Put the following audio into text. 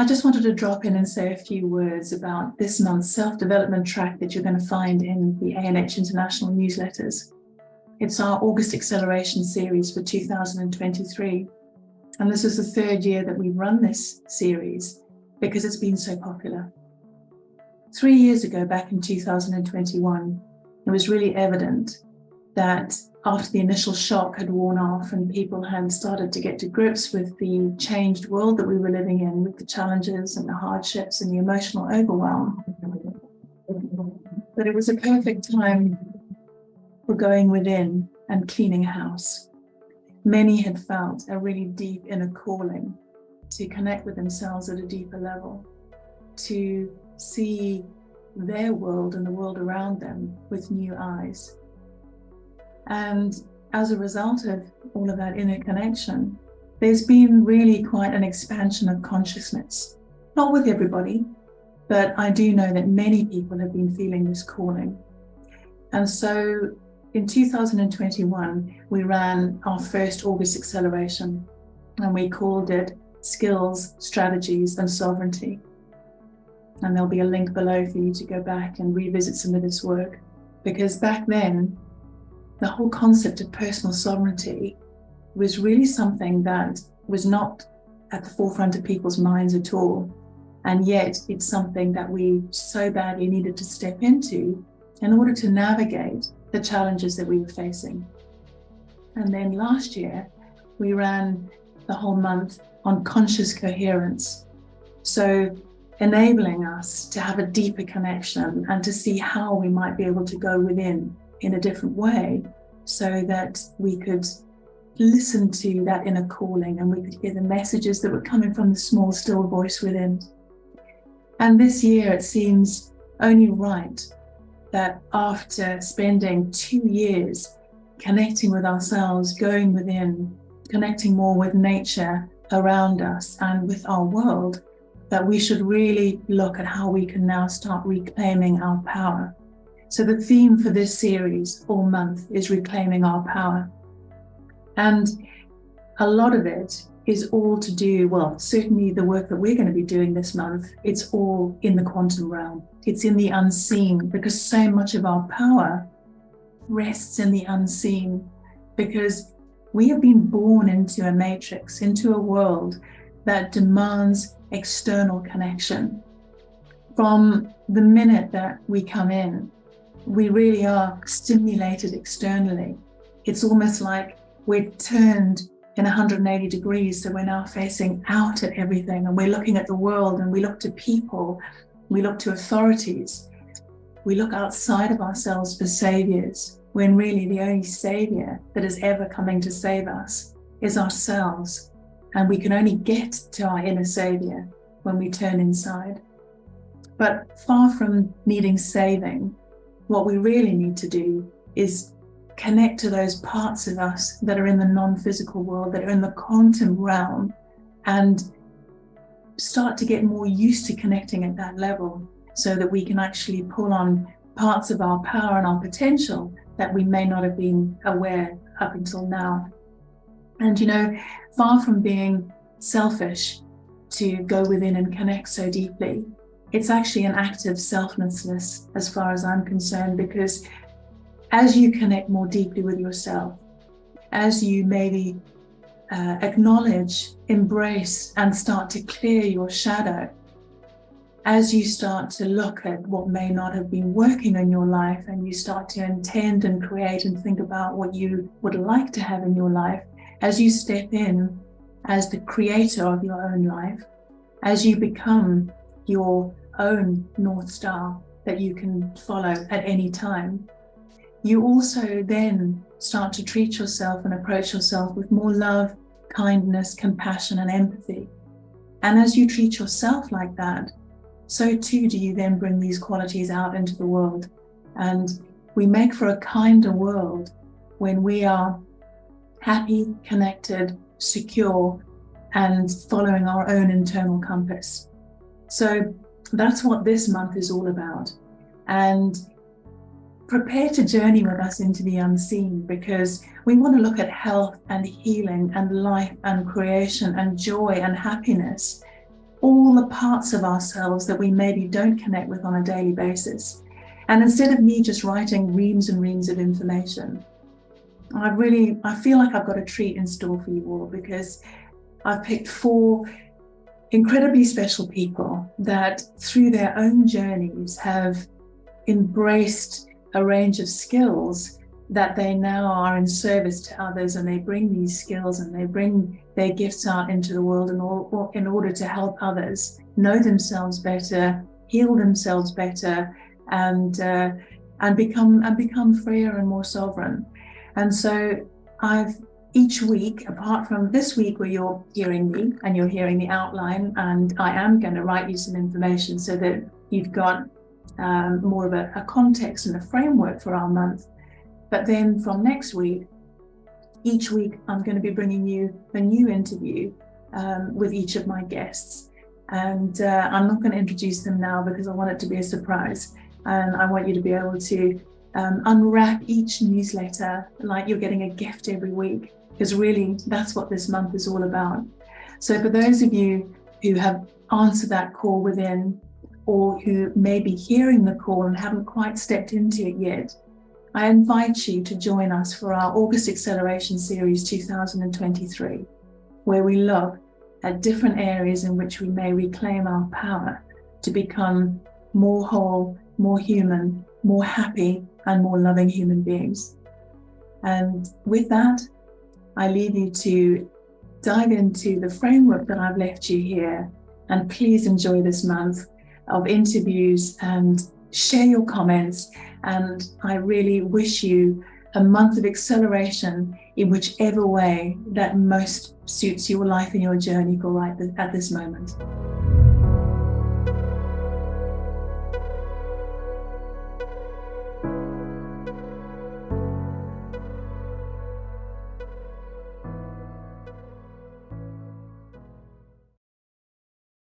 just wanted to drop in and say a few words about this month's self-development track that you're going to find in the ANH International newsletters. It's our August Acceleration series for 2023. And this is the third year that we've run this series because it's been so popular. 3 years ago, back in 2021, it was really evident that after the initial shock had worn off and people had started to get to grips with the changed world that we were living in, with the challenges and the hardships and the emotional overwhelm, that it was a perfect time for going within and cleaning house. Many had felt a really deep inner calling to connect with themselves at a deeper level, to see their world and the world around them with new eyes. And as a result of all of that inner connection, there's been really quite an expansion of consciousness. Not with everybody, but I do know that many people have been feeling this calling. And so in 2021, we ran our first August Acceleration, and we called it Skills, Strategies, and Sovereignty. And there'll be a link below for you to go back and revisit some of this work, because back then, the whole concept of personal sovereignty was really something that was not at the forefront of people's minds at all. And yet it's something that we so badly needed to step into in order to navigate the challenges that we were facing. And then last year, we ran the whole month on conscious coherence. So enabling us to have a deeper connection and to see how we might be able to go within in a different way, so that we could listen to that inner calling and we could hear the messages that were coming from the small, still voice within. And this year, it seems only right that after spending 2 years connecting with ourselves, going within, connecting more with nature around us and with our world, that we should really look at how we can now start reclaiming our power. So the theme for this series all month is reclaiming our power. And a lot of it is all to do, well, certainly the work that we're going to be doing this month, it's all in the quantum realm. It's in the unseen, because so much of our power rests in the unseen, because we have been born into a matrix, into a world that demands external connection. From the minute that we come in, we really are stimulated externally. It's almost like we're turned in 180 degrees, so we're now facing out at everything, and we're looking at the world, and we look to people, we look to authorities, we look outside of ourselves for saviors, when really the only savior that is ever coming to save us is ourselves. And we can only get to our inner savior when we turn inside. But far from needing saving, what we really need to do is connect to those parts of us that are in the non-physical world, that are in the quantum realm, and start to get more used to connecting at that level, so that we can actually pull on parts of our power and our potential that we may not have been aware up until now. And far from being selfish to go within and connect so deeply, it's actually an act of selflessness as far as I'm concerned, because as you connect more deeply with yourself, as you maybe acknowledge, embrace, and start to clear your shadow, as you start to look at what may not have been working in your life, and you start to intend and create and think about what you would like to have in your life, as you step in as the creator of your own life, as you become your own North Star that you can follow at any time, you also then start to treat yourself and approach yourself with more love, kindness, compassion, and empathy. And as you treat yourself like that, so too do you then bring these qualities out into the world. And we make for a kinder world when we are happy, connected, secure, and following our own internal compass. So that's what this month is all about. And prepare to journey with us into the unseen, because we want to look at health and healing and life and creation and joy and happiness all the parts of ourselves that we maybe don't connect with on a daily basis. And instead of me just writing reams and reams of information, I feel like I've got a treat in store for you all, because I've picked 4 incredibly special people that through their own journeys have embraced a range of skills that they now are in service to others, and they bring these skills and they bring their gifts out into the world in order to help others know themselves better, heal themselves better, and become freer and more sovereign. And so each week, apart from this week where you're hearing me and you're hearing the outline, and I am going to write you some information so that you've got more of a context and a framework for our month. But then from next week, each week I'm going to be bringing you a new interview with each of my guests. And I'm not going to introduce them now because I want it to be a surprise. And I want you to be able to unwrap each newsletter like you're getting a gift every week, because really that's what this month is all about. So for those of you who have answered that call within, or who may be hearing the call and haven't quite stepped into it yet, I invite you to join us for our August Acceleration Series 2023, where we look at different areas in which we may reclaim our power to become more whole, more human, more happy, and more loving human beings. And with that, I leave you to dive into the framework that I've left you here, and please enjoy this month of interviews and share your comments. And I really wish you a month of acceleration in whichever way that most suits your life and your journey for right at this moment.